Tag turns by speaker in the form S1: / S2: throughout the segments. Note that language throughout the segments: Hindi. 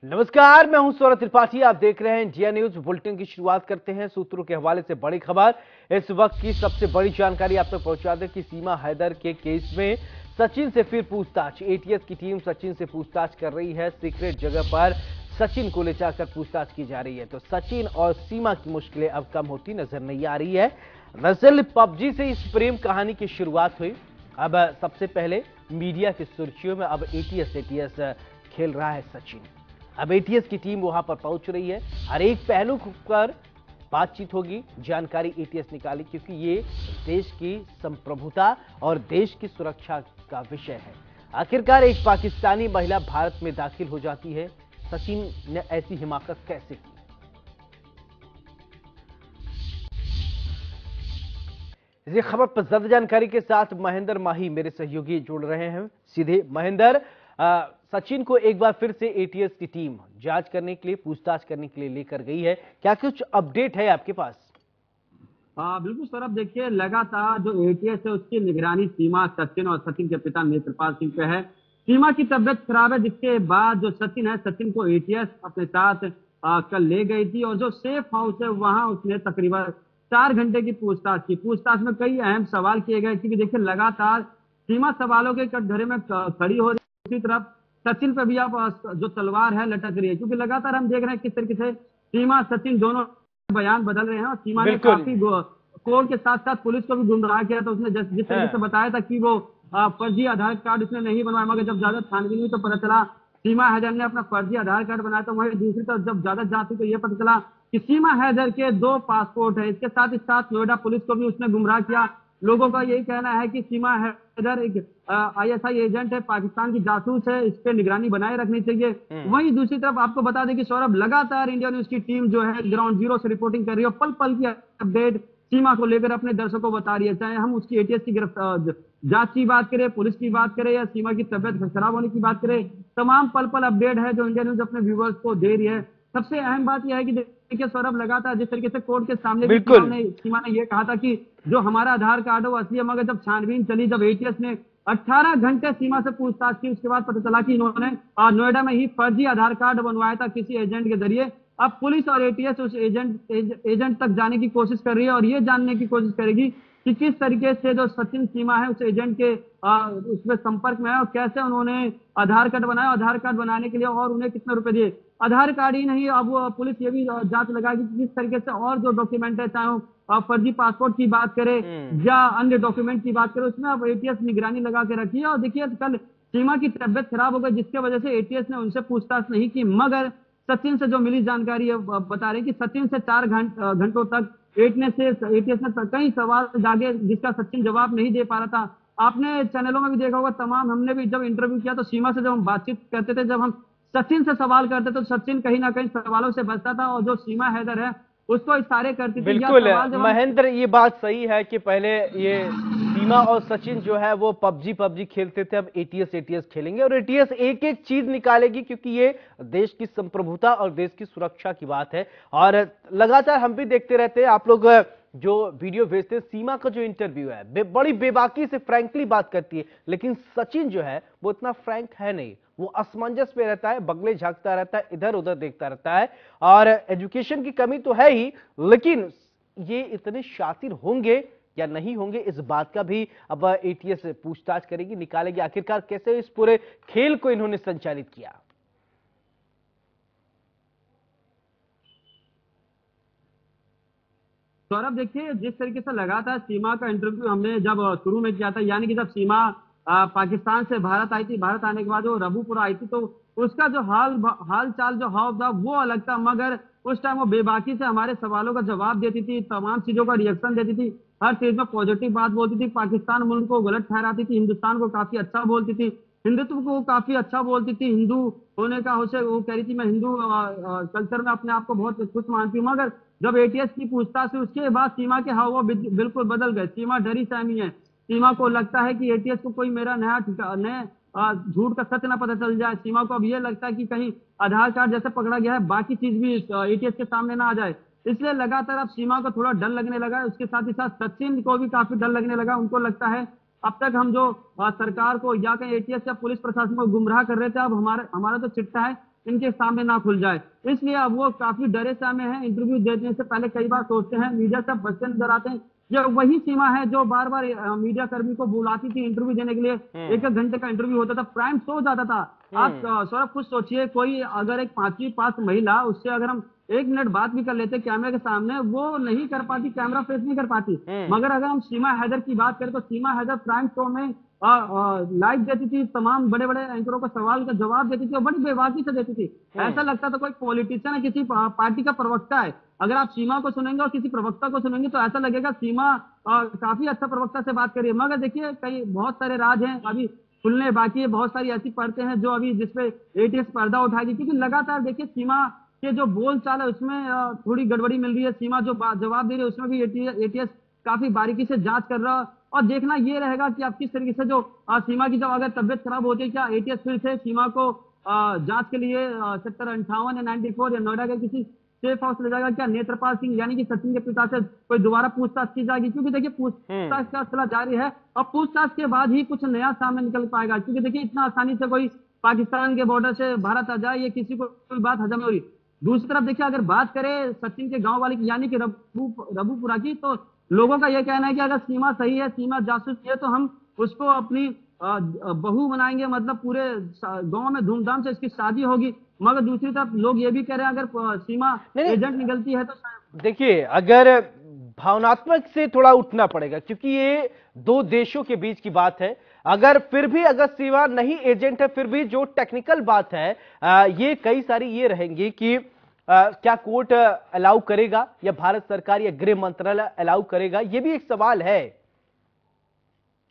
S1: नमस्कार, मैं हूं सौरभ त्रिपाठी। आप देख रहे हैं जिया न्यूज। बुलेटिन की शुरुआत करते हैं सूत्रों के हवाले से बड़ी खबर। इस वक्त की सबसे बड़ी जानकारी आप तक पहुंचा दें कि सीमा हैदर के केस में सचिन से फिर पूछताछ। एटीएस की टीम सचिन से पूछताछ कर रही है। सीक्रेट जगह पर सचिन को ले जाकर पूछताछ की जा रही है। तो सचिन और सीमा की मुश्किलें अब कम होती नजर नहीं आ रही है। दरअसल पबजी से इस प्रेम कहानी की शुरुआत हुई। अब सबसे पहले मीडिया की सुर्खियों में अब एटीएस खेल रहा है सचिन। अब एटीएस की टीम वहां पर पहुंच रही है। हर एक पहलू पर बातचीत होगी, जानकारी एटीएस निकाली, क्योंकि ये देश की संप्रभुता और देश की सुरक्षा का विषय है। आखिरकार एक पाकिस्तानी महिला भारत में दाखिल हो जाती है। सचिन ने ऐसी हिमाकत कैसे की? इसी खबर पर ज्यादा जानकारी के साथ महेंद्र माही मेरे सहयोगी जुड़ रहे हैं सीधे। महेंद्र, सचिन को एक बार फिर से एटीएस की टीम जांच करने के लिए, पूछताछ करने के लिए लेकर गई है। क्या कुछ अपडेट है आपके पास?
S2: बिल्कुल सौरभ, देखिए लगातार जो एटीएस है उसकी निगरानी सीमा, सचिन और सचिन के पिता नेत्रपाल सिंह पे है। सीमा की तबियत खराब है, जिसके बाद जो सचिन है, सचिन को एटीएस अपने साथ कल ले गई थी और जो सेफ हाउस है वहां उसने तकरीबन 4 घंटे की पूछताछ की। पूछताछ में कई अहम सवाल किए गए, क्योंकि देखिए लगातार सीमा सवालों के कटघरे में खड़ी हो रही है। दूसरी तरफ सचिन पे भी अब जो तलवार है लटक रही है, क्योंकि लगातार हम देख रहे हैं किस तरीके से सीमा सचिन दोनों बयान बदल रहे हैं। और सीमा ने
S1: बिल्कुल।
S2: काफी कोर्ट के साथ साथ पुलिस को भी गुमराह किया था। उसने जिस तरीके से
S1: हाँ।
S2: बताया था कि वो फर्जी आधार कार्ड उसने नहीं बनवाया, मगर जब ज्यादा छानबीन हुई तो पता चला सीमा हैदर ने अपना फर्जी आधार कार्ड बनाया था। वहीं दूसरी तरफ जब ज्यादा जांच हुई तो ये पता चला कि सीमा हैदर के 2 पासपोर्ट है। इसके साथ ही साथ नोएडा पुलिस को भी उसने गुमराह किया। लोगों का यही कहना है कि सीमा हैदर एक आईएसआई एजेंट है, पाकिस्तान की जासूस है, इस पे निगरानी बनाए रखनी चाहिए। वहीं दूसरी तरफ आपको बता दें कि सौरभ, लगातार इंडिया न्यूज की टीम जो है ग्राउंड जीरो से रिपोर्टिंग कर रही है, पल पल की अपडेट सीमा को लेकर अपने दर्शकों को बता रही है। चाहे हम उसकी एटीएस की गिरफ्तार जांच की बात करें, पुलिस की बात करें, या सीमा की तबियत खराब होने की बात करें, तमाम पल पल अपडेट है जो इंडिया न्यूज अपने व्यूवर्स को दे रही है। सबसे अहम बात यह है कि देखिए सौरभ, लगातार जिस तरीके से कोर्ट के सामने भी
S1: बिल्कुल।
S2: सीमा ने यह कहा था कि जो हमारा आधार कार्ड है वो असली है, मगर जब छानबीन चली, जब एटीएस ने 18 घंटे सीमा से पूछताछ की, उसके बाद पता चला कि इन्होंने नोएडा में ही फर्जी आधार कार्ड बनवाया था किसी एजेंट के जरिए। अब पुलिस और एटीएस उस एजेंट तक जाने की कोशिश कर रही है और ये जानने की कोशिश करेगी कि किस तरीके से जो सचिन सीमा है उस एजेंट के उसमें संपर्क में है और कैसे उन्होंने आधार कार्ड बनाया, आधार कार्ड बनाने के लिए और उन्हें कितने रुपए दिए। आधार कार्ड ही नहीं, अब वो पुलिस ये भी जांच लगाएगी कि किस तरीके से और जो डॉक्यूमेंट है, चाहे फर्जी पासपोर्ट की बात करें या अन्य डॉक्यूमेंट की बात करें, उसमें अब एटीएस निगरानी लगा के रखी है। और देखिए कल सीमा की तबियत खराब हो गई, जिसके वजह से एटीएस ने उनसे पूछताछ नहीं की, मगर सचिन से जो मिली जानकारी है बता रहे हैं कि सचिन से 4 घंटों तक एटीएस ने कई सवाल जागे, जिसका सचिन जवाब नहीं दे पा रहा था। आपने चैनलों में भी देखा होगा, तमाम हमने भी जब इंटरव्यू किया तो सीमा से जब हम बातचीत करते थे, जब हम सचिन से सवाल करते तो सचिन कहीं ना कहीं सवालों से बचता था और जो सीमा हैदर है उसको इशारे करती थी या
S1: बिल्कुल
S2: सवाल जब हम।
S1: महेंद्र, ये बात सही है कि पहले ये सीमा और सचिन जो है वो पबजी खेलते थे। अब एटीएस खेलेंगे और एटीएस एक एक चीज निकालेगी, क्योंकि ये देश की संप्रभुता और देश की सुरक्षा की बात है। और लगातार हम भी देखते रहते हैं, आप लोग जो वीडियो भेजते हैं। सीमा का जो इंटरव्यू है बड़ी बेबाकी से फ्रैंकली बात करती है, लेकिन सचिन जो है वो इतना फ्रैंक है नहीं। वो असमंजस में रहता है, बगले झांकता रहता है, इधर उधर देखता रहता है। और एजुकेशन की कमी तो है ही, लेकिन ये इतने शातिर होंगे या नहीं होंगे, इस बात का भी अब एटीएस पूछताछ करेगी, निकालेगी आखिरकार कैसे इस पूरे खेल को इन्होंने संचालित किया।
S2: सौरभ, देखिए जिस तरीके से लगातार सीमा का इंटरव्यू हमने जब शुरू में किया था, यानी कि जब सीमा पाकिस्तान से भारत आई थी, भारत आने के बाद वो रबूपुरा आई थी, तो उसका जो हाल चाल जो हाव था वो अलग था। मगर उस टाइम वो बेबाकी से हमारे सवालों का जवाब देती थी, तमाम चीजों का रिएक्शन देती थी, हर चीज में पॉजिटिव बात बोलती थी, पाकिस्तान मुल्क को गलत ठहराती थी, हिंदुस्तान को काफी अच्छा बोलती थी, हिंदुत्व को काफी अच्छा बोलती थी, हिंदू होने का उसे वो कह रही थी मैं हिंदू कल्चर में अपने आप को बहुत खुश मानती हूँ। मगर जब एटीएस की पूछताछ हुई उसके बाद सीमा के हाव बिल्कुल बदल गए। सीमा डरी सहमी है। सीमा को लगता है कि एटीएस को कोई मेरा नया झूठ का सच ना पता चल जाए। सीमा को अब ये लगता है कि कहीं आधार कार्ड जैसे पकड़ा गया है, बाकी चीज भी एटीएस के सामने ना आ जाए। इसलिए लगातार अब सीमा को थोड़ा डर लगने लगा है। उसके साथ ही साथ सचिन को भी काफी डर लगने लगा। उनको लगता है अब तक हम जो सरकार को या कहीं एटीएस या पुलिस प्रशासन को गुमराह कर रहे थे, अब हमारा हमारा तो चिट्ठा है इनके सामने ना खुल जाए। इसलिए अब वो काफी डरे सहमे हैं। इंटरव्यू देने से पहले कई बार सोचते हैं, मीडिया से बचते नजर आते हैं। ये वही सीमा है जो बार बार मीडिया कर्मी को बुलाती थी इंटरव्यू देने के लिए। एक एक घंटे का इंटरव्यू होता था, प्राइम शो जाता था। आप सौरभ खुद सोचिए, कोई अगर एक 5वीं पास महिला, उससे अगर हम 1 मिनट बात भी कर लेते कैमरे के सामने, वो नहीं कर पाती, कैमरा फेस नहीं कर पाती। मगर अगर हम सीमा हैदर की बात करें तो सीमा हैदर प्राइम शो में लाइव देती थी, तमाम बड़े बड़े एंकरों का सवाल का जवाब देती थी और बड़ी बेबाकी से देती थी। ऐसा लगता था कोई पॉलिटिशियन है, किसी पार्टी का प्रवक्ता है। अगर आप सीमा को सुनेंगे और किसी प्रवक्ता को सुनेंगे तो ऐसा लगेगा सीमा काफी अच्छा प्रवक्ता से बात करिए। मगर देखिए, कई बहुत सारे राज हैं अभी खुलने बाकी है, बहुत सारी ऐसी परतें हैं जो अभी जिसपे एटीएस पर्दा उठाएगी, क्योंकि लगातार देखिए सीमा के जो बोल चाल है उसमें थोड़ी गड़बड़ी मिल रही है। सीमा जो जवाब दे रही है उसमें भी एटीएस काफी बारीकी से जांच कर रहा है। और देखना ये रहेगा कि आप किस तरीके से जो सीमा की जब अगर तबियत खराब होती है, क्या एटीएस फिर से सीमा को जांच के लिए सेक्टर 58 या 94 या नोएडा के किसी सेफ हाउस ले जाएगा? क्या नेत्रपाल सिंह यानी कि सचिन के पिता से कोई दोबारा पूछताछ की जाएगी? क्योंकि देखिए पूछताछ का सिलसिला जारी है और पूछताछ के बाद ही कुछ नया सामने निकल पाएगा। क्योंकि देखिए इतना आसानी से कोई पाकिस्तान के बॉर्डर से भारत आ जाए, ये किसी को कोई बात हजम नहीं हो रही। दूसरी तरफ देखिए, अगर बात करें सचिन के गांव वाले की यानी कि रबूपुरा की, तो लोगों का यह कहना है कि अगर सीमा सही है, सीमा जासूस है, तो हम उसको अपनी बहू बनाएंगे, मतलब पूरे गांव में धूमधाम से इसकी शादी होगी। मगर दूसरी तरफ लोग ये भी कह रहे हैं अगर सीमा एजेंट निकलती है तो
S1: देखिए, अगर भावनात्मक से थोड़ा उठना पड़ेगा, क्योंकि ये दो देशों के बीच की बात है। अगर फिर भी अगर सीमा नहीं एजेंट है, फिर भी जो टेक्निकल बात है ये कई सारी ये रहेंगी कि क्या कोर्ट अलाउ करेगा या भारत सरकार या गृह मंत्रालय अलाउ करेगा, ये भी एक सवाल है।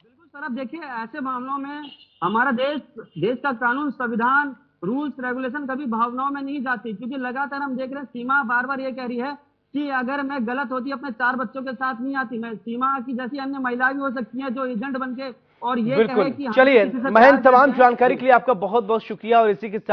S2: बिल्कुल सर, अब देखिए ऐसे मामलों में हमारा देश का कानून, संविधान, रूल्स रेगुलेशन कभी भावनाओं में नहीं जाती। क्योंकि लगातार हम देख रहे हैं सीमा बार बार ये कह रही है कि अगर मैं गलत होती अपने 4 बच्चों के साथ नहीं आती। मैं सीमा की जैसी अन्य महिलाएं भी हो सकती हैं जो एजेंट बनके और ये कहे कि
S1: चलिए महंत, तमाम जानकारी के लिए आपका बहुत बहुत शुक्रिया और इसी के साथ